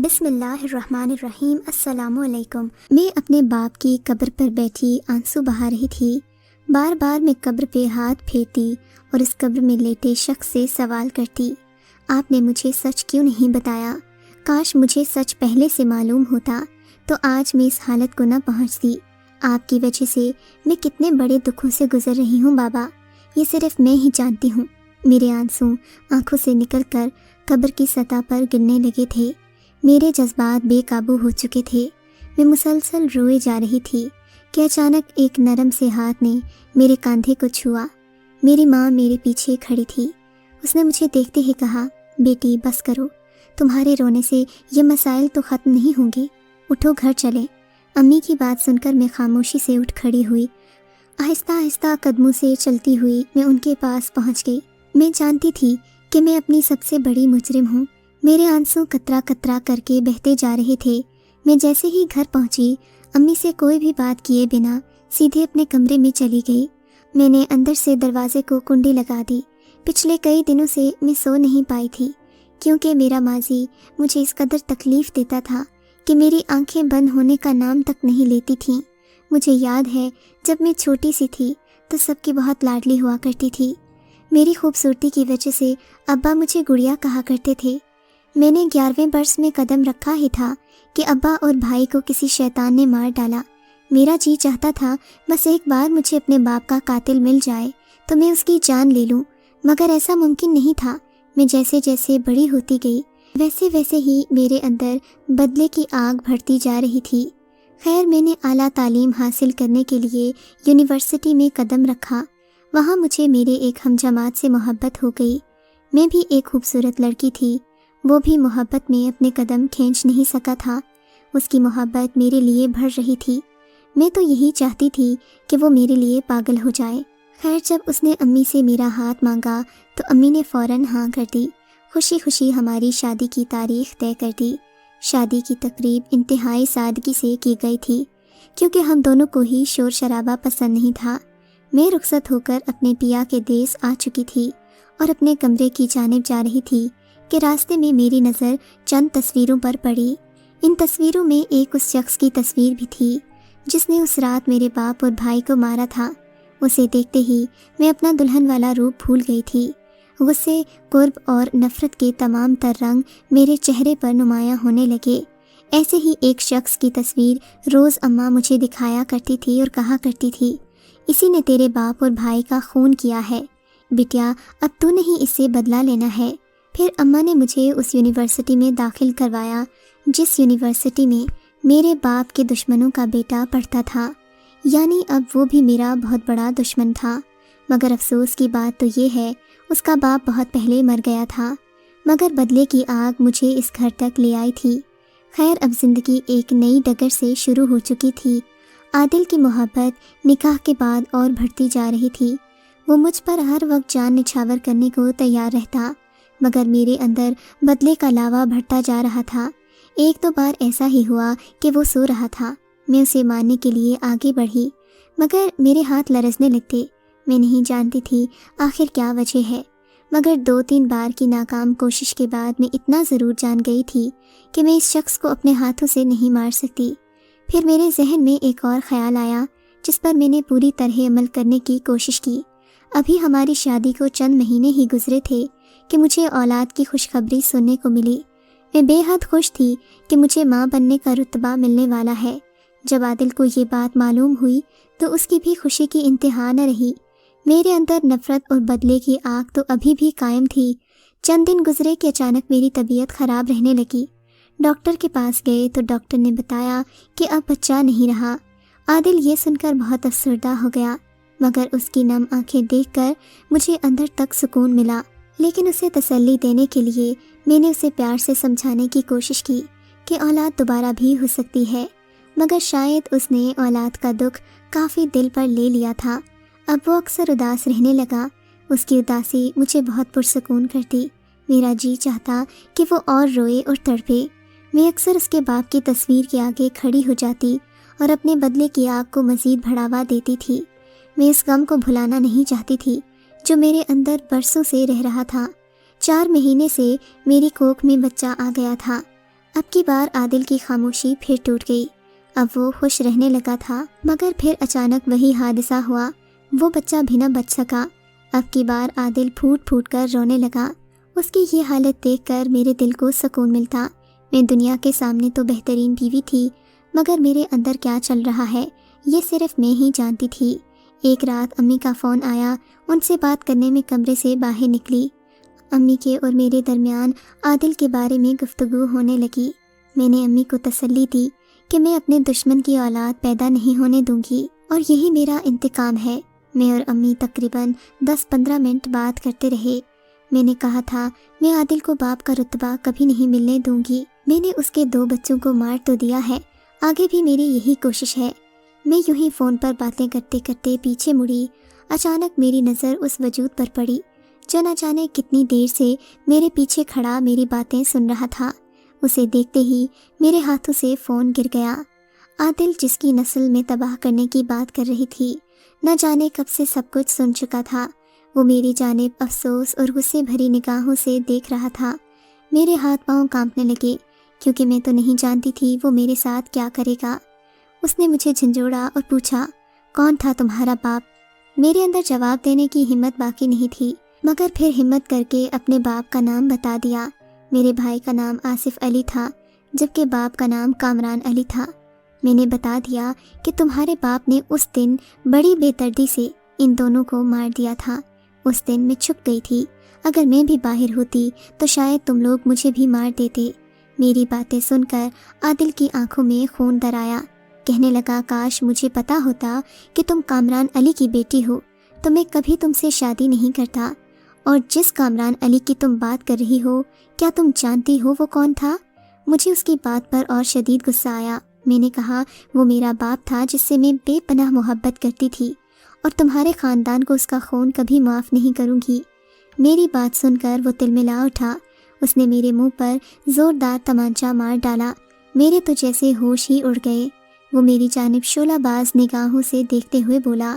بسم اللہ الرحمن الرحیم۔ السلام علیکم۔ میں اپنے باپ کی قبر پر بیٹھی آنسو بہا رہی تھی۔ بار بار میں قبر پہ ہاتھ پھیرتی اور اس قبر میں لیٹے شخص سے سوال کرتی، آپ نے مجھے سچ کیوں نہیں بتایا؟ کاش مجھے سچ پہلے سے معلوم ہوتا تو آج میں اس حالت کو نہ پہنچتی۔ آپ کی وجہ سے میں کتنے بڑے دکھوں سے گزر رہی ہوں بابا، یہ صرف میں ہی جانتی ہوں۔ میرے آنسو آنکھوں سے نکل کر قبر کی سطح پر گرنے لگے تھے۔ میرے جذبات بے قابو ہو چکے تھے۔ میں مسلسل روئے جا رہی تھی کہ اچانک ایک نرم سے ہاتھ نے میرے کاندھے کو چھوا۔ میری ماں میرے پیچھے کھڑی تھی۔ اس نے مجھے دیکھتے ہی کہا، بیٹی بس کرو، تمہارے رونے سے یہ مسائل تو ختم نہیں ہوں گے، اٹھو گھر چلیں۔ امی کی بات سن کر میں خاموشی سے اٹھ کھڑی ہوئی۔ آہستہ آہستہ قدموں سے چلتی ہوئی میں ان کے پاس پہنچ گئی۔ میں جانتی تھی کہ میں اپنی سب سے بڑی مجرم ہوں۔ میرے آنسو قطرہ قطرہ کر کے بہتے جا رہے تھے۔ میں جیسے ہی گھر پہنچی، امی سے کوئی بھی بات کیے بنا سیدھے اپنے کمرے میں چلی گئی۔ میں نے اندر سے دروازے کو کنڈی لگا دی۔ پچھلے کئی دنوں سے میں سو نہیں پائی تھی، کیونکہ میرا ماضی مجھے اس قدر تکلیف دیتا تھا کہ میری آنکھیں بند ہونے کا نام تک نہیں لیتی تھیں۔ مجھے یاد ہے جب میں چھوٹی سی تھی تو سب کی بہت لاڈلی ہوا کرتی تھی۔ میری خوبصورتی کی وجہ سے ابا مجھے گڑیا کہا کرتے تھے۔ میں نے 11ویں برس میں قدم رکھا ہی تھا کہ ابا اور بھائی کو کسی شیطان نے مار ڈالا۔ میرا جی چاہتا تھا بس ایک بار مجھے اپنے باپ کا قاتل مل جائے تو میں اس کی جان لے لوں، مگر ایسا ممکن نہیں تھا۔ میں جیسے جیسے بڑی ہوتی گئی ویسے ویسے ہی میرے اندر بدلے کی آگ بڑھتی جا رہی تھی۔ خیر، میں نے اعلیٰ تعلیم حاصل کرنے کے لیے یونیورسٹی میں قدم رکھا۔ وہاں مجھے میرے ایک ہم جماعت سے محبت ہو گئی۔ میں بھی ایک خوبصورت لڑکی تھی، وہ بھی محبت میں اپنے قدم کھینچ نہیں سکا تھا۔ اس کی محبت میرے لیے بڑھ رہی تھی۔ میں تو یہی چاہتی تھی کہ وہ میرے لیے پاگل ہو جائے۔ خیر، جب اس نے امی سے میرا ہاتھ مانگا تو امی نے فوراً ہاں کر دی۔ خوشی خوشی ہماری شادی کی تاریخ طے کر دی۔ شادی کی تقریب انتہائی سادگی سے کی گئی تھی، کیونکہ ہم دونوں کو ہی شور شرابہ پسند نہیں تھا۔ میں رخصت ہو کر اپنے پیا کے دیس آ چکی تھی اور اپنے کمرے کی جانب جا رہی تھی کہ راستے میں میری نظر چند تصویروں پر پڑی۔ ان تصویروں میں ایک اس شخص کی تصویر بھی تھی جس نے اس رات میرے باپ اور بھائی کو مارا تھا۔ اسے دیکھتے ہی میں اپنا دلہن والا روپ بھول گئی تھی۔ غصے، قرب اور نفرت کے تمام تر رنگ میرے چہرے پر نمایاں ہونے لگے۔ ایسے ہی ایک شخص کی تصویر روز اماں مجھے دکھایا کرتی تھی اور کہا کرتی تھی، اسی نے تیرے باپ اور بھائی کا خون کیا ہے، بیٹیا اب تو نہیں اس سے بدلہ لینا ہے۔ پھر اماں نے مجھے اس یونیورسٹی میں داخل کروایا جس یونیورسٹی میں میرے باپ کے دشمنوں کا بیٹا پڑھتا تھا، یعنی اب وہ بھی میرا بہت بڑا دشمن تھا۔ مگر افسوس کی بات تو یہ ہے اس کا باپ بہت پہلے مر گیا تھا، مگر بدلے کی آگ مجھے اس گھر تک لے آئی تھی۔ خیر، اب زندگی ایک نئی ڈگر سے شروع ہو چکی تھی۔ عادل کی محبت نکاح کے بعد اور بڑھتی جا رہی تھی۔ وہ مجھ پر ہر وقت جان نچھاور کرنے کو تیار رہتا، مگر میرے اندر بدلے کا لاوا بڑھتا جا رہا تھا۔ ایک دو بار ایسا ہی ہوا کہ وہ سو رہا تھا، میں اسے مارنے کے لیے آگے بڑھی، مگر میرے ہاتھ لرزنے لگتے۔ میں نہیں جانتی تھی آخر کیا وجہ ہے، مگر 2-3 بار کی ناکام کوشش کے بعد میں اتنا ضرور جان گئی تھی کہ میں اس شخص کو اپنے ہاتھوں سے نہیں مار سکتی۔ پھر میرے ذہن میں ایک اور خیال آیا جس پر میں نے پوری طرح عمل کرنے کی کوشش کی۔ ابھی ہماری شادی کو چند مہینے ہی گزرے تھے کہ مجھے اولاد کی خوشخبری سننے کو ملی۔ میں بے حد خوش تھی کہ مجھے ماں بننے کا رتبہ ملنے والا ہے۔ جب عادل کو یہ بات معلوم ہوئی تو اس کی بھی خوشی کی انتہا نہ رہی۔ میرے اندر نفرت اور بدلے کی آگ تو ابھی بھی قائم تھی۔ چند دن گزرے کہ اچانک میری طبیعت خراب رہنے لگی۔ ڈاکٹر کے پاس گئے تو ڈاکٹر نے بتایا کہ اب بچہ نہیں رہا۔ عادل یہ سن کر بہت افسردہ ہو گیا، مگر اس کی نم آنکھیں دیکھ کر مجھے اندر تک سکون ملا۔ لیکن اسے تسلی دینے کے لیے میں نے اسے پیار سے سمجھانے کی کوشش کی کہ اولاد دوبارہ بھی ہو سکتی ہے، مگر شاید اس نے اولاد کا دکھ کافی دل پر لے لیا تھا۔ اب وہ اکثر اداس رہنے لگا۔ اس کی اداسی مجھے بہت پرسکون کرتی۔ میرا جی چاہتا کہ وہ اور روئے اور تڑپے۔ میں اکثر اس کے باپ کی تصویر کے آگے کھڑی ہو جاتی اور اپنے بدلے کی آگ کو مزید بڑھاوا دیتی تھی۔ میں اس غم کو بھلانا نہیں چاہتی تھی جو میرے اندر برسوں سے رہ رہا تھا۔ 4 مہینے سے میری کوکھ میں بچہ آ گیا تھا۔ اب کی بار عادل کی خاموشی پھر ٹوٹ گئی۔ اب وہ خوش رہنے لگا تھا، مگر پھر اچانک وہی حادثہ ہوا، وہ بچہ بھی نہ بچ سکا۔ اب کی بار عادل پھوٹ پھوٹ کر رونے لگا۔ اس کی یہ حالت دیکھ کر میرے دل کو سکون ملتا۔ میں دنیا کے سامنے تو بہترین بیوی تھی، مگر میرے اندر کیا چل رہا ہے یہ صرف میں ہی جانتی تھی۔ ایک رات امی کا فون آیا، ان سے بات کرنے میں کمرے سے باہر نکلی۔ امی کے اور میرے درمیان عادل کے بارے میں گفتگو ہونے لگی۔ میں نے امی کو تسلی دی کہ میں اپنے دشمن کی اولاد پیدا نہیں ہونے دوں گی اور یہی میرا انتقام ہے۔ میں اور امی تقریباً 10-15 منٹ بات کرتے رہے۔ میں نے کہا تھا میں عادل کو باپ کا رتبہ کبھی نہیں ملنے دوں گی۔ میں نے اس کے 2 بچوں کو مار تو دیا ہے، آگے بھی میری یہی کوشش ہے۔ میں یوں ہی فون پر باتیں کرتے کرتے پیچھے مڑی۔ اچانک میری نظر اس وجود پر پڑی جو نہ جانے کتنی دیر سے میرے پیچھے کھڑا میری باتیں سن رہا تھا۔ اسے دیکھتے ہی میرے ہاتھوں سے فون گر گیا۔ عادل جس کی نسل میں تباہ کرنے کی بات کر رہی تھی، نہ جانے کب سے سب کچھ سن چکا تھا۔ وہ میری جانب افسوس اور غصے بھری نگاہوں سے دیکھ رہا تھا۔ میرے ہاتھ پاؤں کانپنے لگے کیونکہ میں تو نہیں جانتی تھی وہ میرے ساتھ کیا کرے گا۔ اس نے مجھے جھنجھوڑا اور پوچھا، کون تھا تمہارا باپ؟ میرے اندر جواب دینے کی ہمت باقی نہیں تھی، مگر پھر ہمت کر کے اپنے باپ کا نام بتا دیا۔ میرے بھائی کا نام آصف علی تھا، جبکہ باپ کا نام کامران علی تھا۔ میں نے بتا دیا کہ تمہارے باپ نے اس دن بڑی بے دردی سے ان دونوں کو مار دیا تھا۔ اس دن میں چھپ گئی تھی، اگر میں بھی باہر ہوتی تو شاید تم لوگ مجھے بھی مار دیتے۔ میری باتیں سن کر عادل کی آنکھوں میں خون در آیا۔ کہنے لگا، کاش مجھے پتا ہوتا کہ تم کامران علی کی بیٹی ہو تو میں کبھی تم سے شادی نہیں کرتا۔ اور جس کامران علی کی تم بات کر رہی ہو، کیا تم جانتی ہو وہ کون تھا؟ مجھے اس کی بات پر اور شدید غصہ آیا۔ میں نے کہا، وہ میرا باپ تھا جس سے میں بے پناہ محبت کرتی تھی، اور تمہارے خاندان کو اس کا خون کبھی معاف نہیں کروں گی۔ میری بات سن کر وہ تلملا اٹھا۔ اس نے میرے منہ پر زوردار تمانچہ مار ڈالا۔ میرے تو جیسے ہوش ہی اڑ گئے۔ وہ میری جانب شعلہ باز نگاہوں سے دیکھتے ہوئے بولا،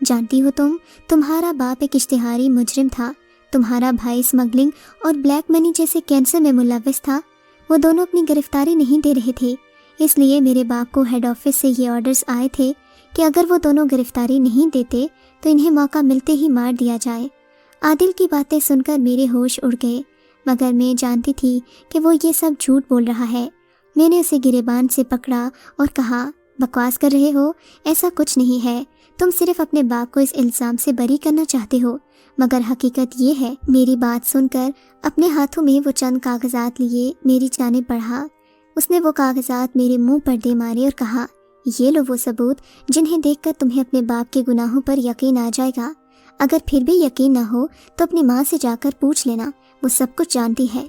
جانتی ہو تمہارا باپ ایک اشتہاری مجرم تھا، تمہارا بھائی اسمگلنگ اور بلیک منی جیسے کینسر میں ملوث تھا۔ وہ دونوں اپنی گرفتاری نہیں دے رہے تھے، اس لیے میرے باپ کو ہیڈ آفس سے یہ آرڈرز آئے تھے کہ اگر وہ دونوں گرفتاری نہیں دیتے تو انہیں موقع ملتے ہی مار دیا جائے۔ عادل کی باتیں سن کر میرے ہوش اڑ گئے، مگر میں جانتی تھی کہ وہ یہ سب جھوٹ بول رہا ہے۔ میں نے اسے گریبان سے پکڑا اور کہا، بکواس کر رہے ہو، ایسا کچھ نہیں ہے، تم صرف اپنے باپ کو اس الزام سے بری کرنا چاہتے ہو، مگر حقیقت یہ ہے۔ میری بات سن کر اپنے ہاتھوں میں وہ چند کاغذات لیے میری جانب بڑھا۔ اس نے وہ کاغذات میرے منہ پر دے مارے اور کہا، یہ لو وہ ثبوت جنہیں دیکھ کر تمہیں اپنے باپ کے گناہوں پر یقین آ جائے گا۔ اگر پھر بھی یقین نہ ہو تو اپنی ماں سے جا کر پوچھ لینا، وہ سب کچھ جانتی ہے۔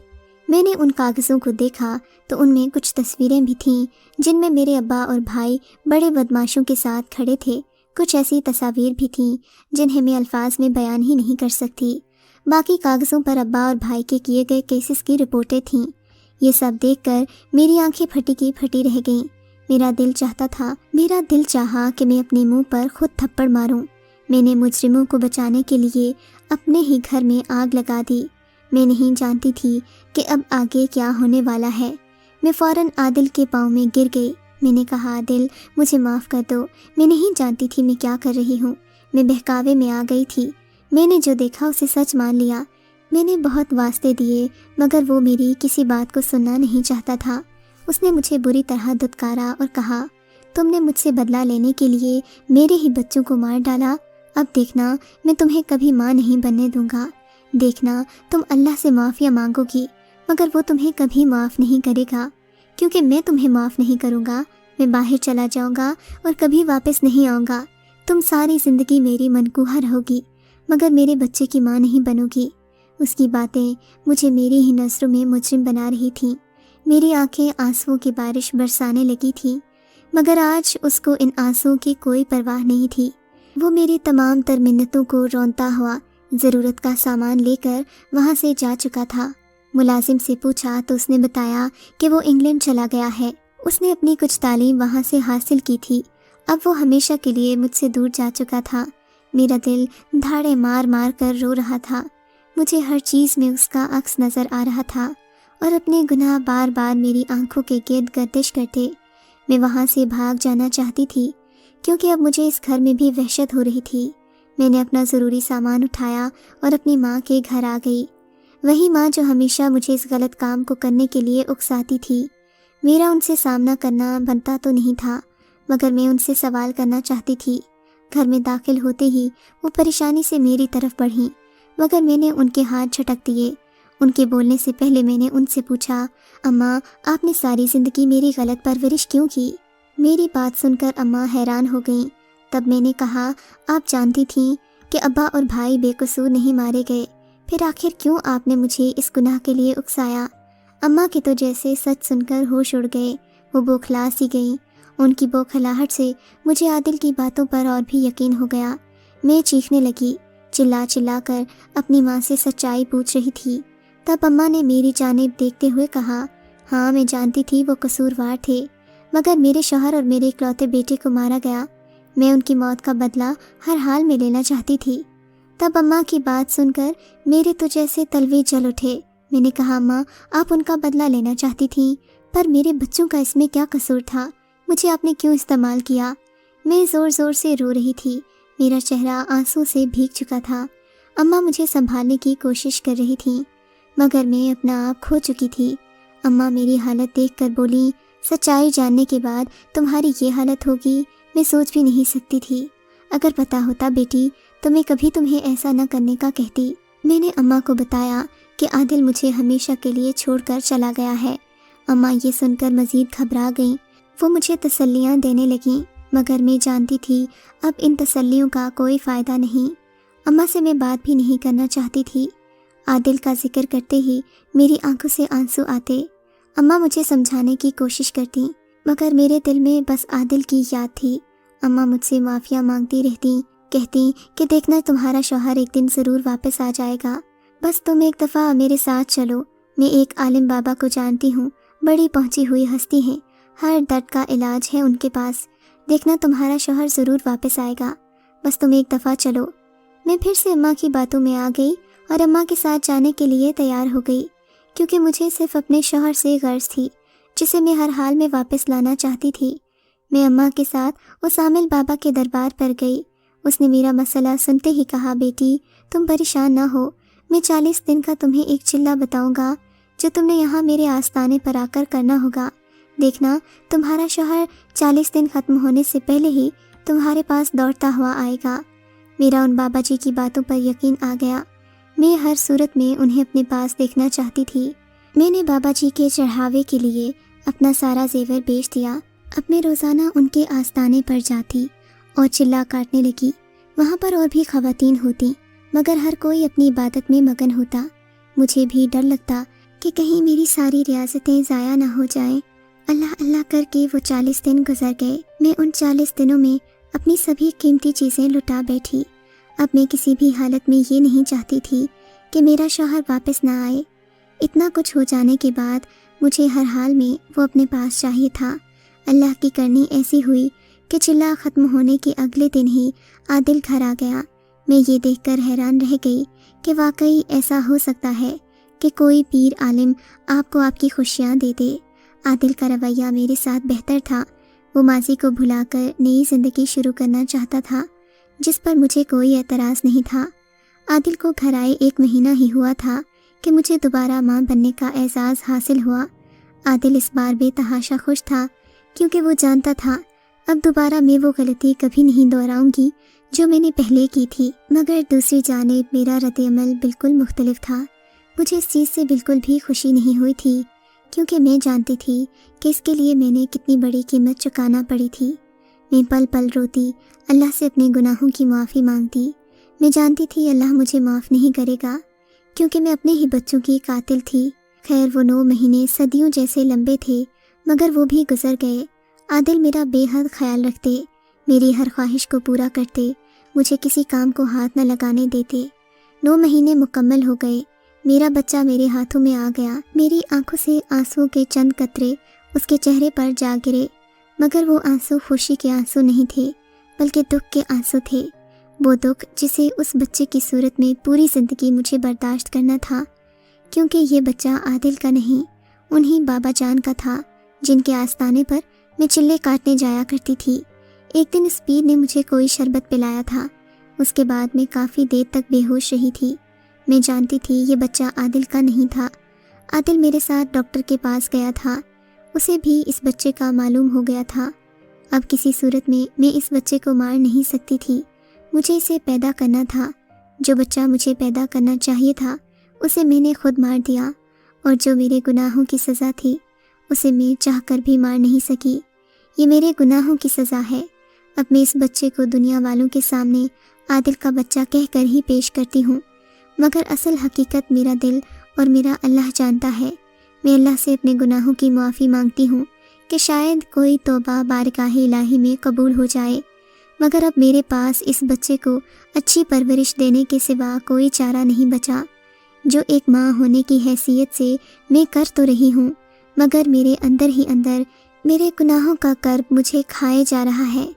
میں نے ان کاغذوں کو دیکھا تو ان میں کچھ تصویریں بھی تھیں جن میں میرے ابا اور بھائی بڑے بدماشوں کے ساتھ کھڑے تھے۔ کچھ ایسی تصاویر بھی تھیں جنہیں میں الفاظ میں بیان ہی نہیں کر سکتی۔ باقی کاغذوں پر ابا اور بھائی کے کیے گئے کیسز کی رپورٹیں تھیں۔ یہ سب دیکھ کر میری آنکھیں پھٹی کی پھٹی رہ گئیں۔ میرا دل چاہا کہ میں اپنے منہ پر خود تھپڑ ماروں۔ میں نے مجرموں کو بچانے کے لیے اپنے ہی گھر میں آگ لگا دی۔ میں نہیں جانتی تھی کہ اب آگے کیا ہونے والا ہے۔ میں فوراً عادل کے پاؤں میں گر گئی۔ میں نے کہا، عادل مجھے معاف کر دو، میں نہیں جانتی تھی میں کیا کر رہی ہوں، میں بہکاوے میں آ گئی تھی۔ میں نے جو دیکھا اسے سچ مان لیا۔ میں نے بہت واسطے دیے مگر وہ میری کسی بات کو سننا نہیں چاہتا تھا۔ اس نے مجھے بری طرح دھتکارا اور کہا، تم نے مجھ سے بدلہ لینے کے لیے میرے ہی بچوں کو مار ڈالا، اب دیکھنا میں تمہیں کبھی ماں نہیں بننے دوں گا۔ دیکھنا تم اللہ سے معافیا مانگو گی مگر وہ تمہیں کبھی معاف نہیں کرے گا، کیونکہ میں تمہیں معاف نہیں کروں گا۔ میں باہر چلا جاؤں گا اور کبھی واپس نہیں آؤں گا۔ تم ساری زندگی میری منقوہ رہو گی مگر میرے بچے کی ماں نہیں بنو گی۔ اس کی باتیں مجھے میری ہی نظروں میں مجرم بنا رہی تھیں۔ میری آنکھیں آنسوؤں کی بارش برسانے لگی تھیں، مگر آج اس کو ان آنسوؤں کی کوئی پرواہ نہیں تھی۔ وہ میری تمام تر منتوں کو رونتا ہوا ضرورت کا سامان لے کر وہاں سے جا چکا تھا۔ ملازم سے پوچھا تو اس نے بتایا کہ وہ انگلینڈ چلا گیا ہے۔ اس نے اپنی کچھ تعلیم وہاں سے حاصل کی تھی، اب وہ ہمیشہ کے لیے مجھ سے دور جا چکا تھا۔ میرا دل دھاڑے مار مار کر رو رہا تھا۔ مجھے ہر چیز میں اس کا عکس نظر آ رہا تھا اور اپنے گناہ بار بار میری آنکھوں کے گرد گردش کرتے۔ میں وہاں سے بھاگ جانا چاہتی تھی کیونکہ اب مجھے اس گھر میں بھی وحشت ہو رہی تھی۔ میں نے اپنا ضروری سامان اٹھایا اور اپنی ماں کے گھر آ گئی، وہی ماں جو ہمیشہ مجھے اس غلط کام کو کرنے کے لیے اکساتی تھی۔ میرا ان سے سامنا کرنا بنتا تو نہیں تھا، مگر میں ان سے سوال کرنا چاہتی تھی۔ گھر میں داخل ہوتے ہی وہ پریشانی سے میری طرف بڑھیں، مگر میں نے ان کے ہاتھ جھٹک دیے۔ ان کے بولنے سے پہلے میں نے ان سے پوچھا، اماں آپ نے ساری زندگی میری غلط پرورش کیوں کی؟ میری بات سن کر اماں حیران ہو گئیں۔ تب میں نے کہا، آپ جانتی تھیں کہ ابا اور بھائی بے قصور نہیں مارے گئے، پھر آخر کیوں آپ نے مجھے اس گناہ کے لیے اکسایا؟ اماں کے تو جیسے سچ سن کر ہوش اڑ گئے، وہ بوکھلا سی گئیں۔ ان کی بوکھلاہٹ سے مجھے عادل کی باتوں پر اور بھی یقین ہو گیا۔ میں چیخنے لگی، چلا چلا کر اپنی ماں سے سچائی پوچھ رہی تھی۔ تب اماں نے میری جانب دیکھتے ہوئے کہا، ہاں میں جانتی تھی وہ قصوروار تھے، مگر میرے شوہر اور میرے اکلوتے بیٹے کو مارا گیا، میں ان کی موت کا بدلہ ہر حال میں لینا چاہتی تھی۔ تب اماں کی بات سن کر میرے تو جیسے تلوے جل اٹھے۔ میں نے کہا، اماں آپ ان کا بدلہ لینا چاہتی تھیں، پر میرے بچوں کا اس میں کیا قصور تھا؟ مجھے آپ نے کیوں استعمال کیا؟ میں زور زور سے رو رہی تھی، میرا چہرہ آنسو سے بھیگ چکا تھا۔ اماں مجھے سنبھالنے کی کوشش کر رہی تھیں، مگر میں اپنا آپ کھو چکی تھی۔ اماں میری حالت دیکھ کر بولی، سچائی جاننے کے بعد تمہاری یہ حالت ہوگی، میں سوچ بھی نہیں سکتی تھی۔ اگر پتہ ہوتا بیٹی تو میں کبھی تمہیں ایسا نہ کرنے کا کہتی۔ میں نے اماں کو بتایا کہ عادل مجھے ہمیشہ کے لیے چھوڑ کر چلا گیا ہے۔ اماں یہ سن کر مزید گھبرا گئیں، وہ مجھے تسلیاں دینے لگیں، مگر میں جانتی تھی اب ان تسلیوں کا کوئی فائدہ نہیں۔ اماں سے میں بات بھی نہیں کرنا چاہتی تھی۔ عادل کا ذکر کرتے ہی میری آنکھوں سے آنسو آتے۔ اماں مجھے سمجھانے کی کوشش کرتی، مگر میرے دل میں بس عادل کی یاد تھی۔ اماں مجھ سے معافیا مانگتی رہتی، کہتی کہ دیکھنا تمہارا شوہر ایک دن ضرور واپس آ جائے گا، بس تم ایک دفعہ میرے ساتھ چلو۔ میں ایک عالم بابا کو جانتی ہوں، بڑی پہنچی ہوئی ہستی ہیں، ہر درد کا علاج ہے ان کے پاس، دیکھنا تمہارا شوہر ضرور واپس آئے گا، بس تم ایک دفعہ چلو۔ میں پھر سے اماں کی باتوں میں آ گئی اور اماں کے ساتھ جانے کے لیے تیار ہو گئی، کیونکہ مجھے صرف اپنے شوہر سے غرض تھی، جسے میں ہر حال میں واپس لانا چاہتی تھی۔ میں اماں کے ساتھ اس عامل بابا کے دربار پر گئی۔ اس نے میرا مسئلہ سنتے ہی کہا، بیٹی تم پریشان نہ ہو، میں 40 دن کا تمہیں ایک چلہ بتاؤں گا جو تم نے یہاں میرے آستانے پر آ کر کرنا ہوگا، دیکھنا تمہارا شوہر 40 دن ختم ہونے سے پہلے ہی تمہارے پاس دوڑتا ہوا آئے گا۔ میرا ان بابا جی کی باتوں پر یقین آ گیا، میں ہر صورت میں انہیں اپنے پاس دیکھنا چاہتی تھی۔ میں نے بابا جی کے چڑھاوے کے لیے اپنا سارا زیور بیچ دیا۔ اب میں روزانہ ان کے آستانے پر جاتی اور چلہ کاٹنے لگی۔ وہاں پر اور بھی خواتین ہوتی، مگر ہر کوئی اپنی عبادت میں مگن ہوتا۔ مجھے بھی ڈر لگتا کہ کہیں میری ساری ریاضتیں ضائع نہ ہو جائیں۔ اللہ اللہ کر کے وہ 40 دن گزر گئے۔ میں ان 40 دنوں میں اپنی سبھی قیمتی چیزیں لٹا بیٹھی۔ اب میں کسی بھی حالت میں یہ نہیں چاہتی تھی کہ میرا شوہر واپس نہ آئے۔ اتنا کچھ ہو جانے کے بعد مجھے ہر حال میں وہ اپنے پاس چاہیے تھا۔ اللہ کی کرنی ایسی ہوئی کہ چلہ ختم ہونے کے اگلے دن ہی عادل گھر آ گیا۔ میں یہ دیکھ کر حیران رہ گئی کہ واقعی ایسا ہو سکتا ہے کہ کوئی پیر عالم آپ کو آپ کی خوشیاں دے دے۔ عادل کا رویہ میرے ساتھ بہتر تھا، وہ ماضی کو بھلا کر نئی زندگی شروع کرنا چاہتا تھا، جس پر مجھے کوئی اعتراض نہیں تھا۔ عادل کو گھر آئے 1 مہینہ ہی ہوا تھا کہ مجھے دوبارہ ماں بننے کا اعزاز حاصل ہوا۔ عادل اس بار بے تحاشا خوش تھا، کیونکہ وہ جانتا تھا اب دوبارہ میں وہ غلطی کبھی نہیں دہراؤں گی جو میں نے پہلے کی تھی۔ مگر دوسری جانب میرا رد عمل بالکل مختلف تھا۔ مجھے اس چیز سے بالکل بھی خوشی نہیں ہوئی تھی، کیونکہ میں جانتی تھی کہ اس کے لیے میں نے کتنی بڑی قیمت چکانا پڑی تھی۔ میں پل پل روتی، اللہ سے اپنے گناہوں کی معافی مانگتی۔ میں جانتی تھی اللہ مجھے معاف نہیں کرے گا، کیونکہ میں اپنے ہی بچوں کی قاتل تھی۔ خیر وہ 9 مہینے صدیوں جیسے لمبے تھے، مگر وہ بھی گزر گئے۔ عادل میرا بے حد خیال رکھتے، میری ہر خواہش کو پورا کرتے، مجھے کسی کام کو ہاتھ نہ لگانے دیتے۔ 9 مہینے مکمل ہو گئے، میرا بچہ میرے ہاتھوں میں آ گیا۔ میری آنکھوں سے آنسو کے چند قطرے اس کے چہرے پر جا گرے، مگر وہ آنسو خوشی کے آنسو نہیں تھے، بلکہ دکھ کے آنسو تھے۔ وہ دکھ جسے اس بچے کی صورت میں پوری زندگی مجھے برداشت کرنا تھا، کیونکہ یہ بچہ عادل کا نہیں انہی بابا جان کا تھا جن کے آستانے پر میں چلے کاٹنے جایا کرتی تھی۔ ایک دن اس پیر نے مجھے کوئی شربت پلایا تھا۔ اس کے بعد میں کافی دیر تک بے ہوش رہی تھی۔ میں جانتی تھی یہ بچہ عادل کا نہیں تھا۔ عادل میرے ساتھ ڈاکٹر کے پاس گیا تھا۔ اسے بھی اس بچے کا معلوم ہو گیا تھا۔ اب کسی صورت میں اس بچے کو مار نہیں سکتی تھی۔ مجھے اسے پیدا کرنا تھا۔ جو بچہ مجھے پیدا کرنا چاہیے تھا اسے میں نے خود مار دیا، اور جو میرے گناہوں کی سزا تھی اسے میں چاہ کر بھی مار نہیں سکی۔ یہ میرے گناہوں کی سزا ہے۔ اب میں اس بچے کو دنیا والوں کے سامنے عادل کا بچہ کہہ کر ہی پیش کرتی ہوں، مگر اصل حقیقت میرا دل اور میرا اللہ جانتا ہے۔ میں اللہ سے اپنے گناہوں کی معافی مانگتی ہوں کہ شاید کوئی توبہ بارگاہ الہی میں قبول ہو جائے، مگر اب میرے پاس اس بچے کو اچھی پرورش دینے کے سوا کوئی چارہ نہیں بچا۔ جو ایک ماں ہونے کی حیثیت سے میں کر تو رہی ہوں، مگر میرے اندر ہی اندر میرے گناہوں کا کرب مجھے کھائے جا رہا ہے۔